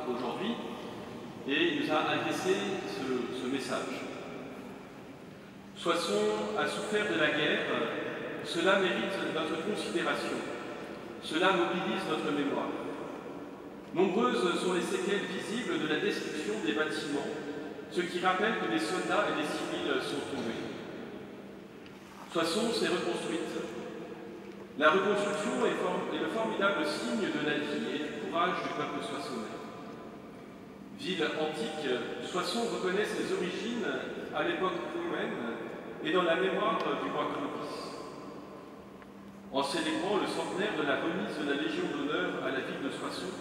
Aujourd'hui, et il nous a adressé ce message. Soissons a souffert de la guerre, cela mérite notre considération, cela mobilise notre mémoire. Nombreuses sont les séquelles visibles de la destruction des bâtiments, ce qui rappelle que des soldats et des civils sont tombés. Soissons s'est reconstruite. La reconstruction est le formidable signe de la vie et du courage du peuple soissonnais. Ville antique, Soissons reconnaît ses origines à l'époque romaine et dans la mémoire du roi Clovis. En célébrant le centenaire de la remise de la Légion d'honneur à la ville de Soissons,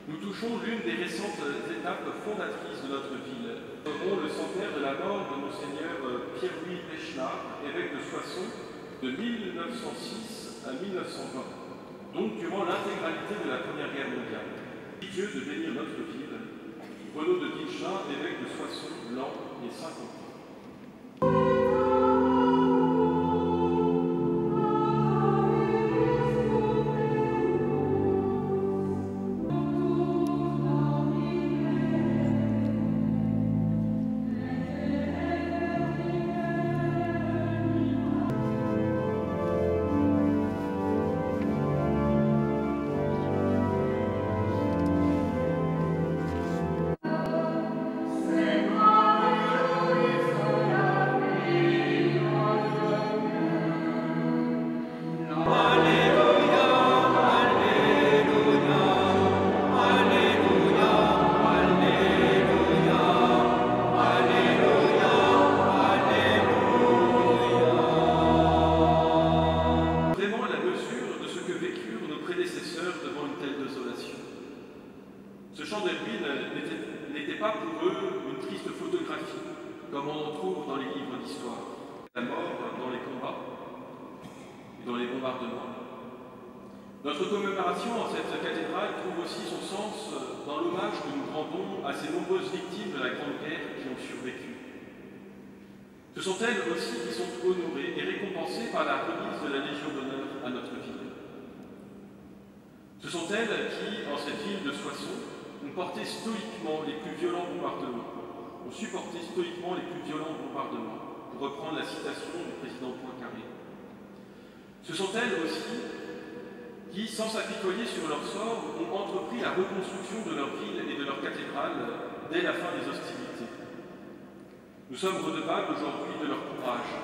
nous touchons l'une des récentes étapes fondatrices de notre ville. Nous célébrons le centenaire de la mort de Monseigneur Pierre-Louis Pechnard, évêque de Soissons, de 1906 à 1920, donc durant l'intégralité de la Première Guerre mondiale. Dieu de bénir notre ville, Renaud de Guilchin, évêque de Soissons, l'an et 50 ans. Devant une telle désolation. Ce champ des ruines n'était pas pour eux une triste photographie, comme on en trouve dans les livres d'histoire. La mort dans les combats et dans les bombardements. Notre commémoration en cette cathédrale trouve aussi son sens dans l'hommage que nous rendons à ces nombreuses victimes de la Grande Guerre qui ont survécu. Ce sont elles aussi qui sont honorées et récompensées par la remise de la Légion d'honneur à notre ville. Ce sont elles qui, en cette ville de Soissons, ont porté stoïquement les plus violents bombardements, ont supporté stoïquement les plus violents bombardements, pour reprendre la citation du président Poincaré. Ce sont elles aussi qui, sans s'apitoyer sur leur sort, ont entrepris la reconstruction de leur ville et de leur cathédrale dès la fin des hostilités. Nous sommes redevables aujourd'hui de leur courage.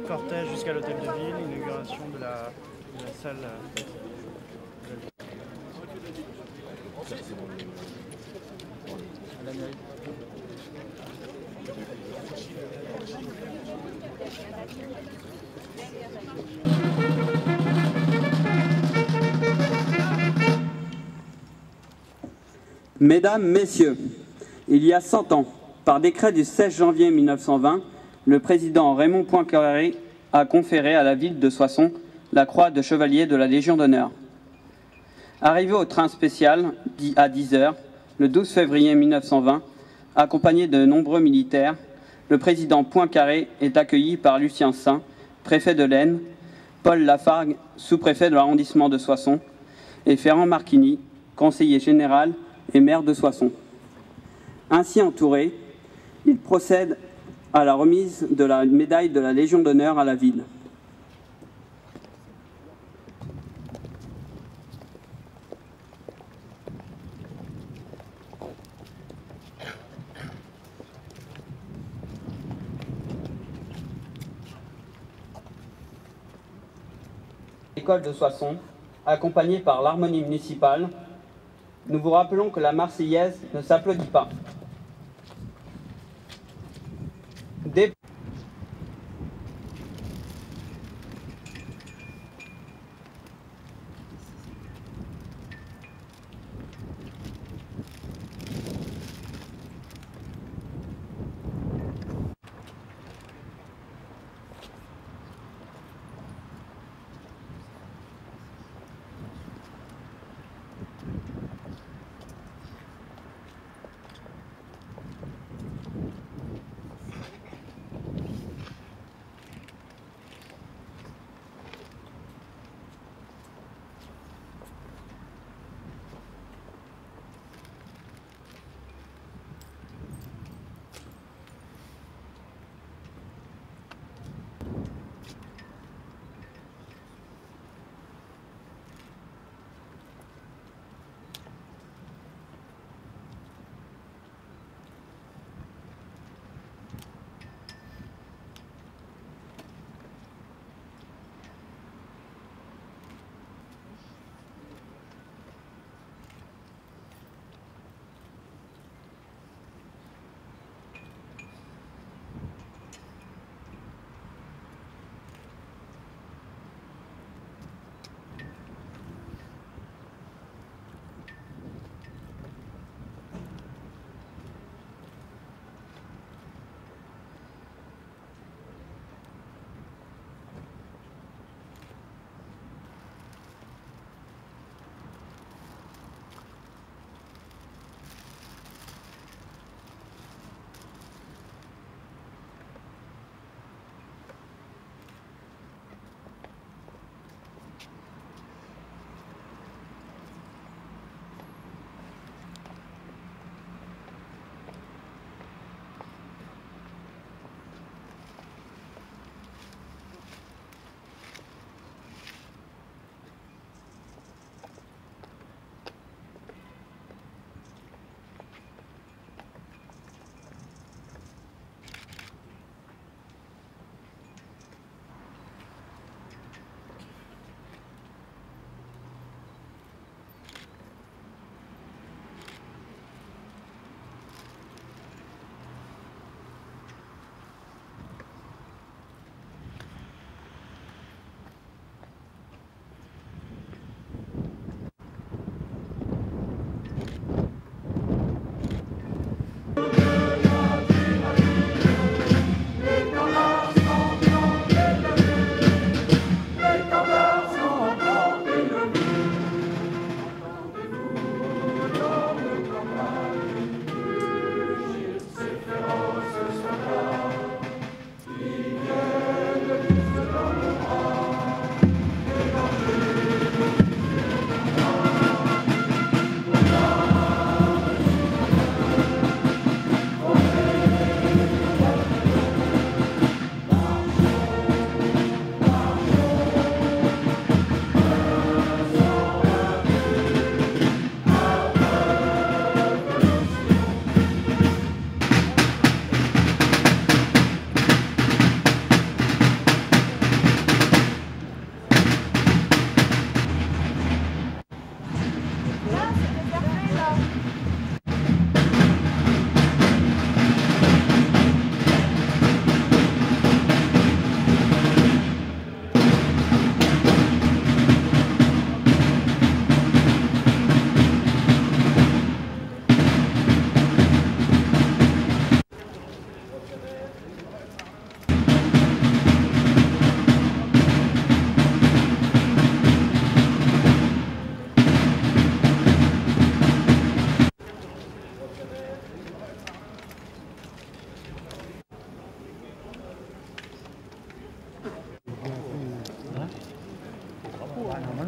Cortège jusqu'à l'hôtel de ville, inauguration de la salle. À la mairie. Mesdames, Messieurs, il y a 100 ans, par décret du 16 janvier 1920, le président Raymond Poincaré a conféré à la ville de Soissons la croix de chevalier de la Légion d'honneur. Arrivé au train spécial à 10 h, le 12 février 1920, accompagné de nombreux militaires, le président Poincaré est accueilli par Lucien Saint, préfet de l'Aisne, Paul Lafargue, sous-préfet de l'arrondissement de Soissons, et Ferrand Marquigny, conseiller général et maire de Soissons. Ainsi entouré, il procède à la remise de la médaille de la Légion d'honneur à la ville. L'école de Soissons, accompagnée par l'harmonie municipale, nous vous rappelons que la Marseillaise ne s'applaudit pas.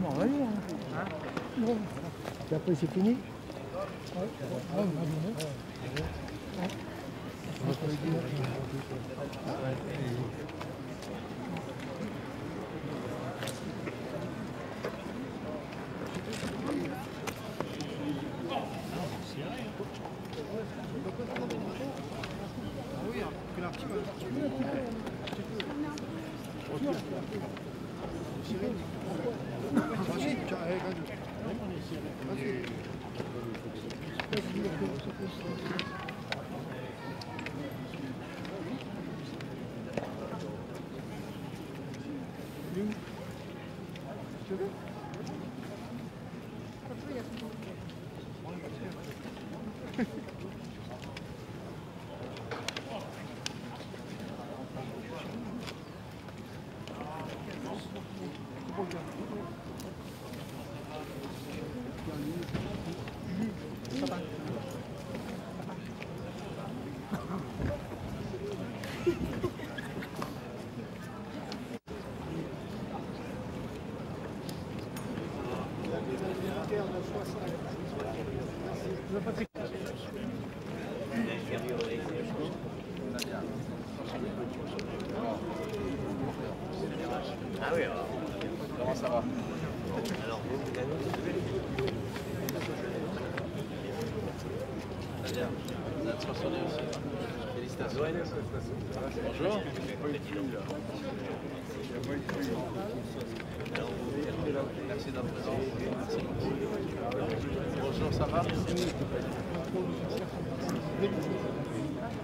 on va aller. Bon. Et après, c'est fini. Ah oui, alors. Comment ça va? Alors, vous avez Vous êtes soigné aussi. Félicitations. Bonjour. Merci d'être présent. Merci beaucoup. Bonjour, ça va?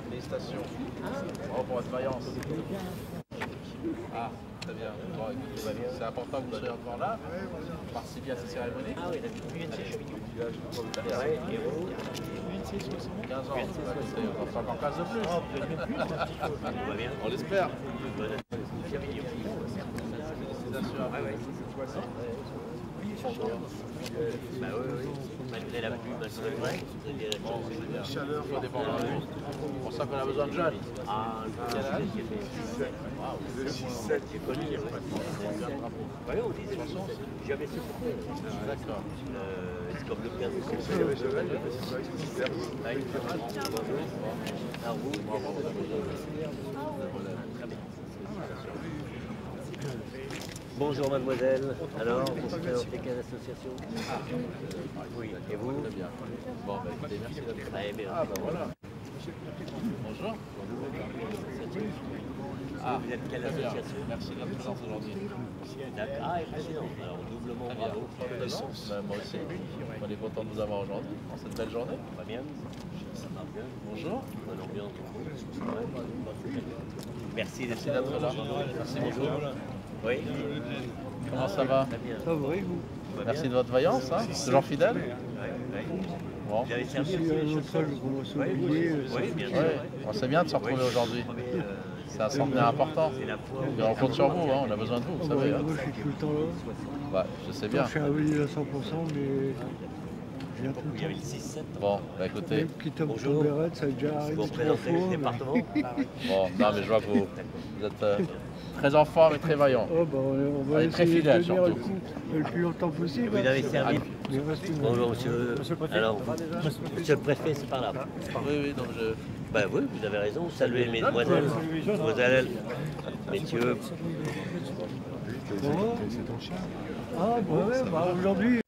Félicitations. Bravo pour votre vaillance. Ah, très bien. Bon, c'est important que vous soyez encore là. Participer à ces cérémonies. Ah oui, d'accord. Ouais, et vous 15 ans. On fait encore 15 de plus. On l'espère. Félicitations. Bah oui. Malgré la pluie, malgré le vrai, vous avez la chance. La chaleur, il faut dépendre de nous. C'est pour ça qu'on a besoin de jeunes. Ah, Quel âge? 6-7, j'ai connu. Oui, on disait j'avais supporté. D'accord. C'est comme le 15 de Bonjour mademoiselle, alors vous représentez quelle association? Oui, et vous? Très bien. Bon, bah écoutez, merci d'être là. Très bien. Ah, bah voilà. Bonjour. Ah, Vous êtes quelle très bien. association? Merci de votre présence aujourd'hui. D'accord. Ah, excellent. Alors doublement Très bien. bravo. Moi aussi. On est content de vous avoir aujourd'hui, dans cette belle journée. Ça va bien? Ça va bien. Bonjour. Bonne ambiance. Merci Merci d'être là. Merci beaucoup. Oui. Comment ça va? Très bien. Ça va, et vous? Merci de votre vaillance, hein. Toujours fidèle. Bon. Vous avez servi Si aussi les un choses. autre, je commence à oublier. Oui, bien sûr. Ouais. Bon, c'est bien de se retrouver aujourd'hui. C'est un centenaire important. C'est la foi. Et on compte sur vous, hein. On a besoin de vous, vous savez. Hein. Moi, je suis tout le temps là. Ouais, je sais bien. Je suis revenu à 100%, mais j'ai un peu Il y de avait le temps. 6-7. Bon, bah écoutez. Même quitte à me Bonjour. tomber raide, ça a déjà Vous arrivé 3 représentez fois. le mais- département? Bon, non, mais je vois que vous êtes très en forme et très vaillant. Oh, bah, on va Elle est très essayer fidèle, de tenir le surtout. coup le plus longtemps possible. Vous avez servi. Mais reste une- Bonjour monsieur. Alors, monsieur le préfet, c'est par là. Oui, donc je... Ben oui, vous avez raison. Saluez mesdemoiselles, mesdemoiselles, messieurs. Bon. Ah, bah ouais, bah aujourd'hui.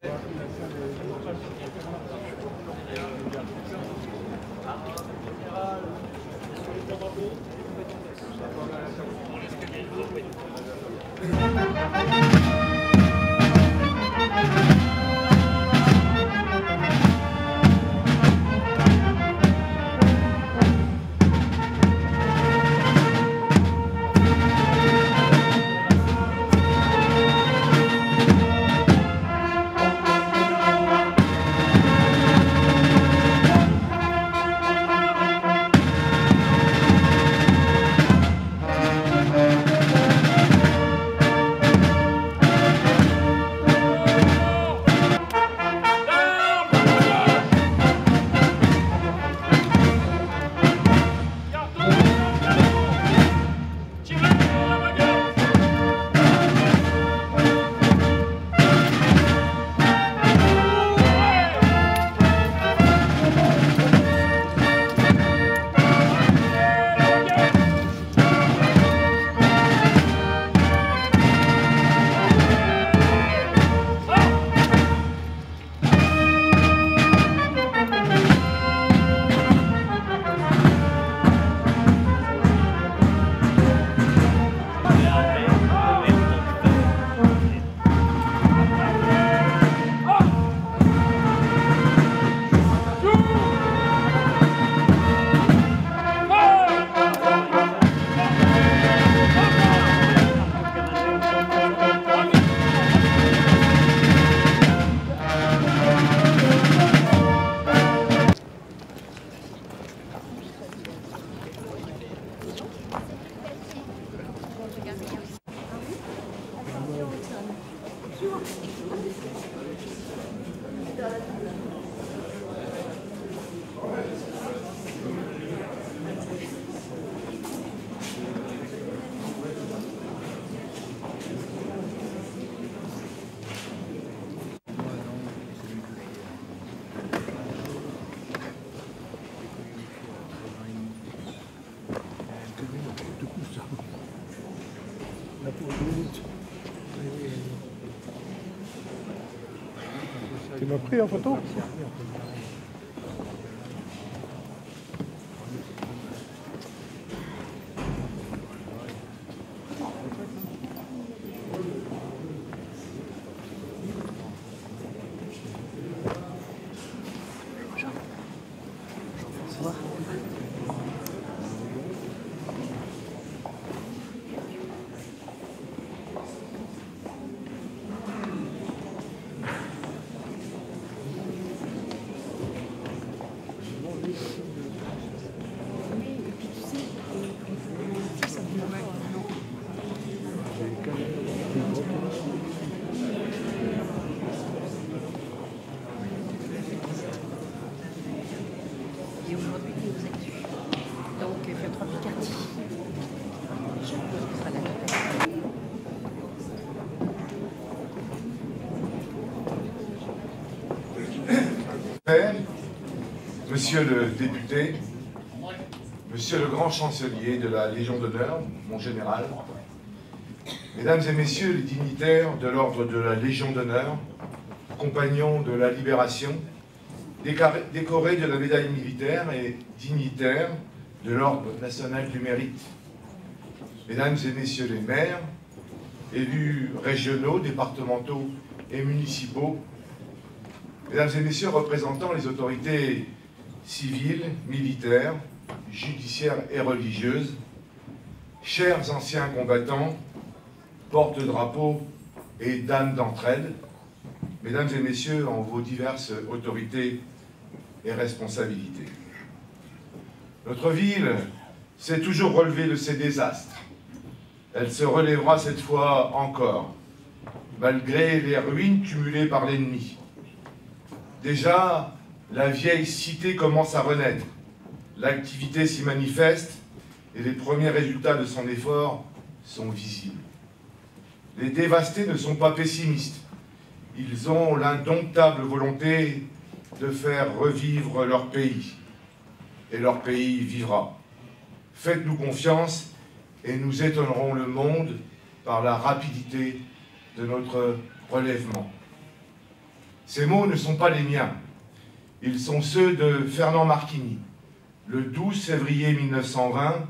Tu m'as pris en photo? Et aujourd'hui, vous êtes dessus. Donc, il fait 3 Picardie. Je serai là. Monsieur le député, Monsieur le grand chancelier de la Légion d'honneur, mon général, Mesdames et Messieurs les dignitaires de l'ordre de la Légion d'honneur, compagnons de la Libération, décorés de la médaille militaire et dignitaires de l'ordre national du mérite, Mesdames et Messieurs les maires, élus régionaux, départementaux et municipaux, Mesdames et Messieurs représentants les autorités civiles, militaires, judiciaires et religieuses, chers anciens combattants, porte-drapeaux et dames d'entraide, Mesdames et Messieurs en vos diverses autorités et responsabilités. Notre ville s'est toujours relevée de ses désastres. Elle se relèvera cette fois encore, malgré les ruines cumulées par l'ennemi. Déjà, la vieille cité commence à renaître. L'activité s'y manifeste et les premiers résultats de son effort sont visibles. Les dévastés ne sont pas pessimistes. Ils ont l'indomptable volonté de faire revivre leur pays. Et leur pays vivra. Faites-nous confiance et nous étonnerons le monde par la rapidité de notre relèvement. Ces mots ne sont pas les miens. Ils sont ceux de Fernand Marquigny, le 12 février 1920,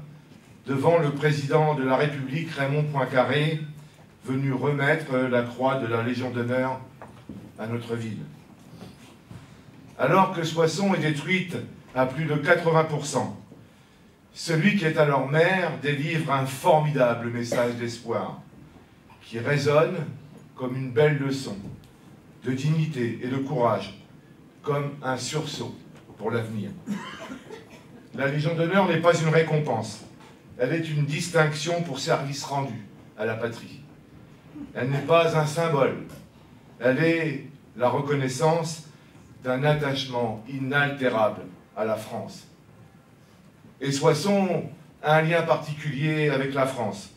devant le président de la République Raymond Poincaré, venu remettre la croix de la Légion d'honneur à notre ville. Alors que Soissons est détruite à plus de 80%, celui qui est alors maire délivre un formidable message d'espoir, qui résonne comme une belle leçon de dignité et de courage, comme un sursaut pour l'avenir. La Légion d'honneur n'est pas une récompense, elle est une distinction pour service rendu à la patrie. Elle n'est pas un symbole, elle est la reconnaissance d'un attachement inaltérable à la France. Et Soissons a un lien particulier avec la France.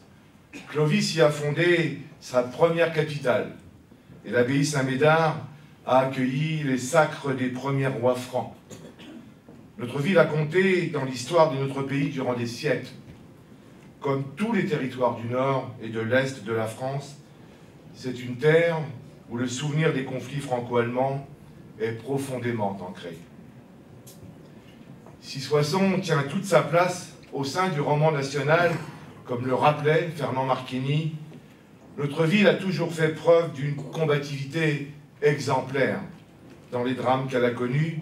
Clovis y a fondé sa première capitale, et l'abbaye Saint-Médard a accueilli les sacres des premiers rois francs. Notre ville a compté dans l'histoire de notre pays durant des siècles. Comme tous les territoires du nord et de l'est de la France, c'est une terre où le souvenir des conflits franco-allemands est profondément ancré. Si Soissons tient toute sa place au sein du roman national, comme le rappelait Fernand Marquigny, notre ville a toujours fait preuve d'une combativité exemplaire dans les drames qu'elle a connus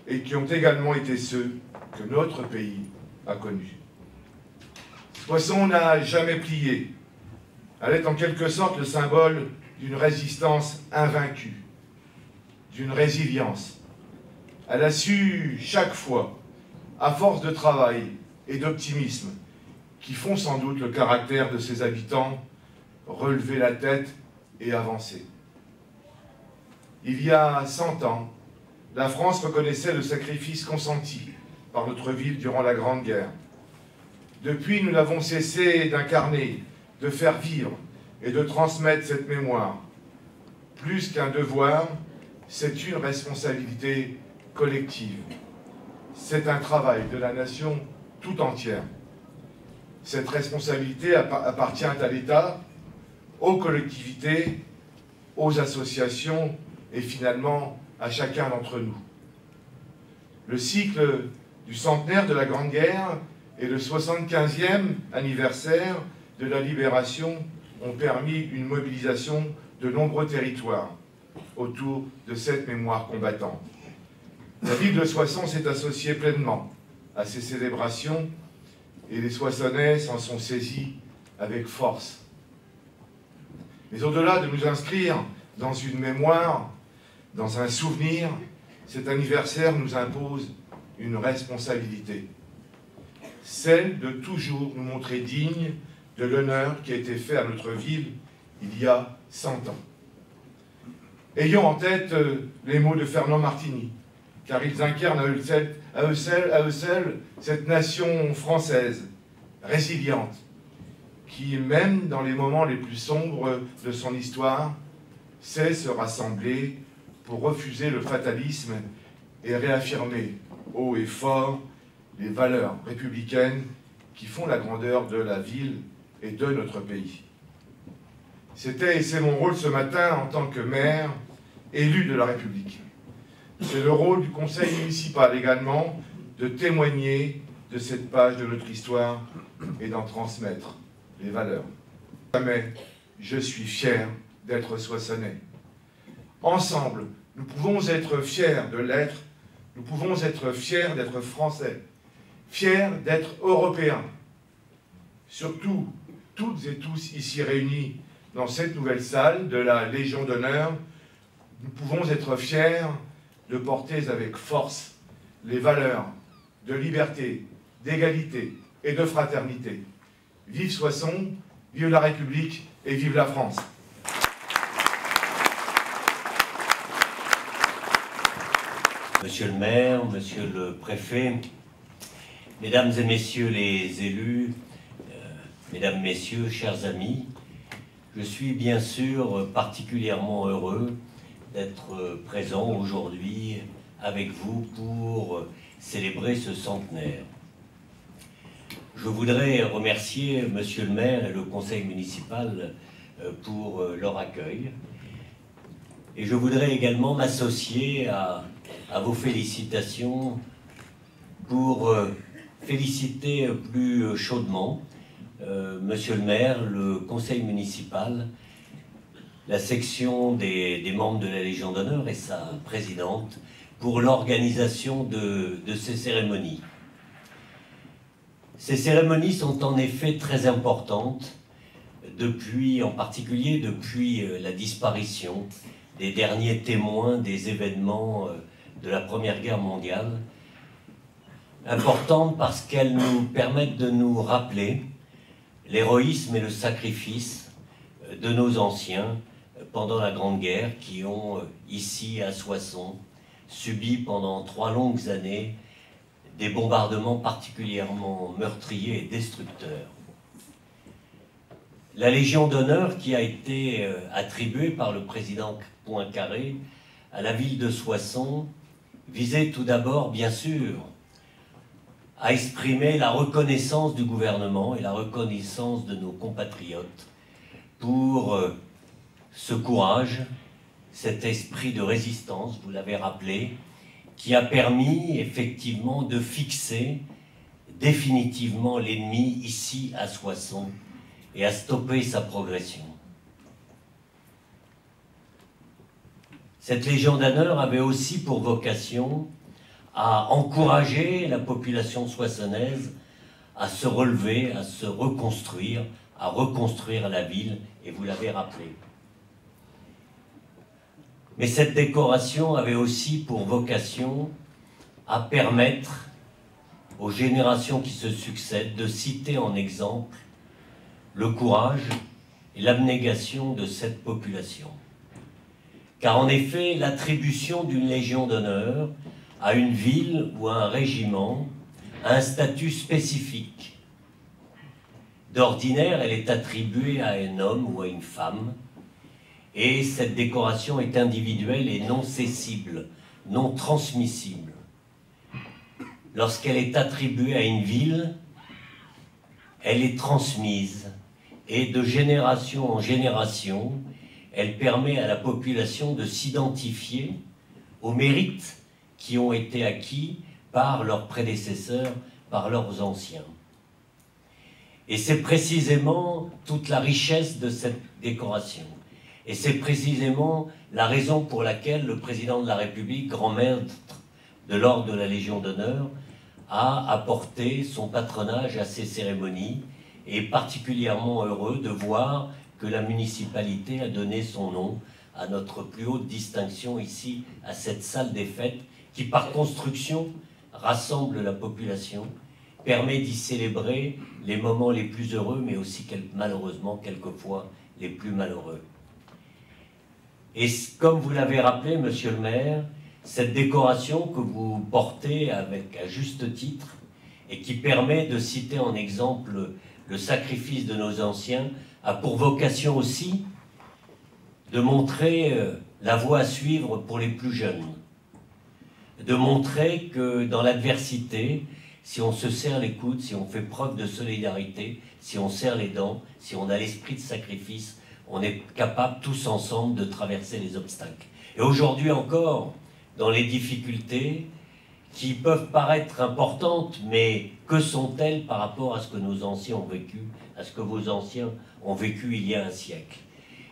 et qui ont également été ceux que notre pays a connus. Soissons n'a jamais plié. Elle est en quelque sorte le symbole d'une résistance invaincue, d'une résilience. Elle a su chaque fois, à force de travail et d'optimisme, qui font sans doute le caractère de ses habitants, relever la tête et avancer. il y a 100 ans, la France reconnaissait le sacrifice consenti par notre ville durant la Grande Guerre. Depuis, nous n'avons cessé d'incarner, de faire vivre et de transmettre cette mémoire. Plus qu'un devoir, c'est une responsabilité collective. C'est un travail de la nation tout entière. Cette responsabilité appartient à l'État, aux collectivités, aux associations et finalement à chacun d'entre nous. Le cycle du centenaire de la Grande Guerre et le 75e anniversaire de la Libération ont permis une mobilisation de nombreux territoires autour de cette mémoire combattante. La ville de Soissons s'est associée pleinement à ces célébrations et les Soissonnais s'en sont saisis avec force. Mais au-delà de nous inscrire dans une mémoire, dans un souvenir, cet anniversaire nous impose une responsabilité, celle de toujours nous montrer dignes de l'honneur qui a été fait à notre ville il y a 100 ans. Ayons en tête les mots de Fernand Martini, car ils incarnent à eux seuls cette nation française, résiliente, qui, même dans les moments les plus sombres de son histoire, sait se rassembler pour refuser le fatalisme et réaffirmer haut et fort les valeurs républicaines qui font la grandeur de la ville et de notre pays. C'était et c'est mon rôle ce matin en tant que maire, élu de la République. C'est le rôle du conseil municipal également de témoigner de cette page de notre histoire et d'en transmettre les valeurs. Jamais je suis fier d'être Soissonnais. Ensemble, nous pouvons être fiers de l'être, nous pouvons être fiers d'être Français, fiers d'être Européens. Surtout, toutes et tous ici réunis dans cette nouvelle salle de la Légion d'honneur, nous pouvons être fiers de porter avec force les valeurs de liberté, d'égalité et de fraternité. Vive Soissons, vive la République et vive la France. Monsieur le maire, monsieur le préfet, mesdames et messieurs les élus, mesdames, messieurs, chers amis, je suis bien sûr particulièrement heureux d'être présent aujourd'hui avec vous pour célébrer ce centenaire. Je voudrais remercier monsieur le maire et le conseil municipal pour leur accueil. Et je voudrais également m'associer à vos félicitations pour féliciter plus chaudement monsieur le maire, le conseil municipal, la section des membres de la Légion d'honneur et sa présidente pour l'organisation de ces cérémonies. Ces cérémonies sont en effet très importantes, en particulier depuis la disparition des derniers témoins des événements de la Première Guerre mondiale. Importantes parce qu'elles nous permettent de nous rappeler l'héroïsme et le sacrifice de nos anciens pendant la Grande Guerre qui ont, ici à Soissons, subi pendant 3 longues années des bombardements particulièrement meurtriers et destructeurs. La Légion d'honneur qui a été attribuée par le président Poincaré à la ville de Soissons visait tout d'abord, bien sûr, à exprimer la reconnaissance du gouvernement et la reconnaissance de nos compatriotes pour ce courage, cet esprit de résistance, vous l'avez rappelé, qui a permis effectivement de fixer définitivement l'ennemi ici à Soissons et à stopper sa progression. Cette Légion d'honneur avait aussi pour vocation à encourager la population soissonnaise à se relever, à se reconstruire, à reconstruire la ville, et vous l'avez rappelé. Mais cette décoration avait aussi pour vocation à permettre aux générations qui se succèdent de citer en exemple le courage et l'abnégation de cette population. Car en effet, l'attribution d'une Légion d'honneur à une ville ou à un régiment a un statut spécifique. D'ordinaire, elle est attribuée à un homme ou à une femme, et cette décoration est individuelle et non cessible, non transmissible. Lorsqu'elle est attribuée à une ville, elle est transmise, et de génération en génération, elle permet à la population de s'identifier aux mérites qui ont été acquis par leurs prédécesseurs, par leurs anciens. Et c'est précisément toute la richesse de cette décoration. Et c'est précisément la raison pour laquelle le président de la République, grand maître de l'ordre de la Légion d'honneur, a apporté son patronage à ces cérémonies et est particulièrement heureux de voir que la municipalité a donné son nom à notre plus haute distinction ici, à cette salle des fêtes, qui par construction rassemble la population, permet d'y célébrer les moments les plus heureux, mais aussi malheureusement quelquefois les plus malheureux. Et comme vous l'avez rappelé, monsieur le maire, cette décoration que vous portez avec à juste titre et qui permet de citer en exemple le sacrifice de nos anciens a pour vocation aussi de montrer la voie à suivre pour les plus jeunes, de montrer que dans l'adversité, si on se serre les coudes, si on fait preuve de solidarité, si on serre les dents, si on a l'esprit de sacrifice, on est capable tous ensemble de traverser les obstacles. Et aujourd'hui encore, dans les difficultés qui peuvent paraître importantes, mais que sont-elles par rapport à ce que nos anciens ont vécu, à ce que vos anciens ont vécu il y a un siècle?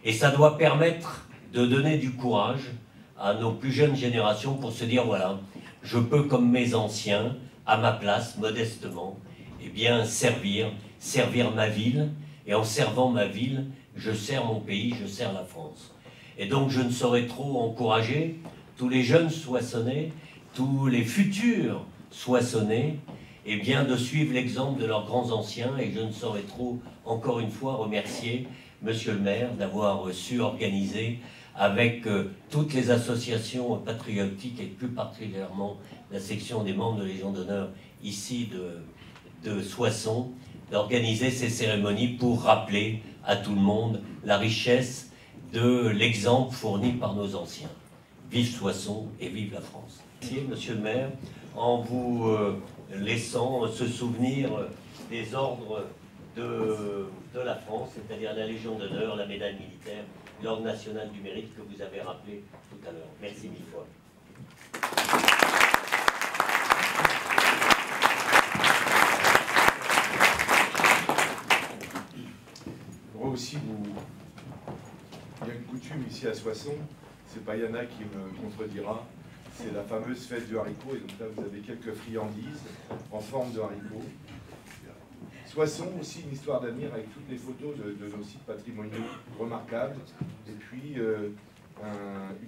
Et ça doit permettre de donner du courage à nos plus jeunes générations pour se dire, voilà, je peux, comme mes anciens, à ma place, modestement, eh bien, servir ma ville, et en servant ma ville, je sers mon pays, je sers la France. Et donc, je ne saurais trop encourager tous les jeunes Soissonnais, tous les futurs Soissonnais, eh bien, de suivre l'exemple de leurs grands anciens, et je ne saurais trop, encore une fois, remercier monsieur le maire d'avoir su organiser avec toutes les associations patriotiques et plus particulièrement la section des membres de Légion d'honneur ici de Soissons, d'organiser ces cérémonies pour rappeler à tout le monde la richesse de l'exemple fourni par nos anciens. Vive Soissons et vive la France. Merci, monsieur le maire, en vous laissant se souvenir des ordres de la France, c'est-à-dire la Légion d'honneur, la médaille militaire, l'ordre national du mérite que vous avez rappelé tout à l'heure. Merci mille fois. Moi aussi, il y a une coutume ici à Soissons, c'est pas Yana qui me contredira, c'est la fameuse fête du haricot, et donc là vous avez quelques friandises en forme de haricot. Soissons, aussi une histoire d'avenir avec toutes les photos de nos sites patrimoniaux remarquables, et puis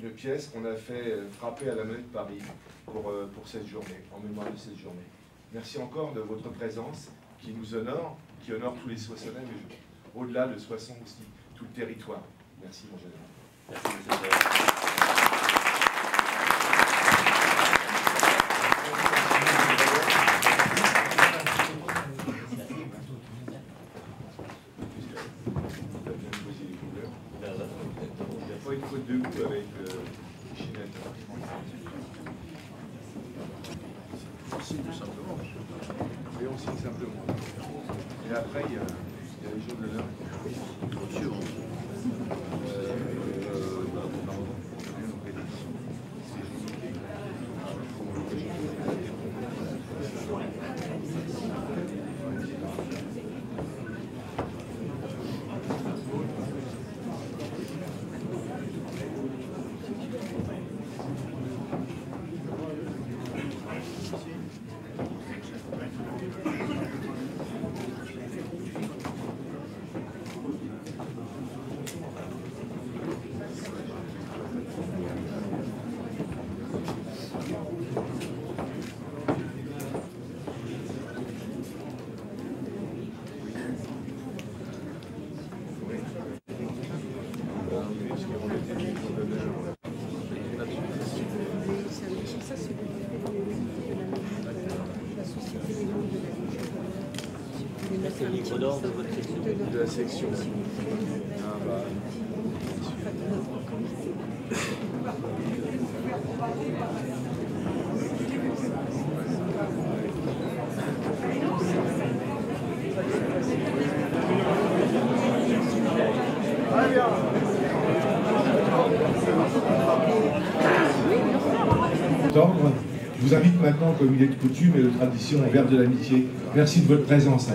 une pièce qu'on a fait frapper à la monnaie de Paris pour cette journée, en mémoire de cette journée. Merci encore de votre présence qui nous honore, qui honore tous les Soissonnais, mais au-delà de Soissons aussi, tout le territoire. Merci mon général. Merci, monsieur le maire. Debout avec Ginette. Signe simplement. Et on signe simplement. Et après, il y a les jours de l'heure. le livre d'or de votre section? De la section. Je vous invite maintenant, comme il est de coutume et de tradition, au verre de l'amitié. Merci de votre présence.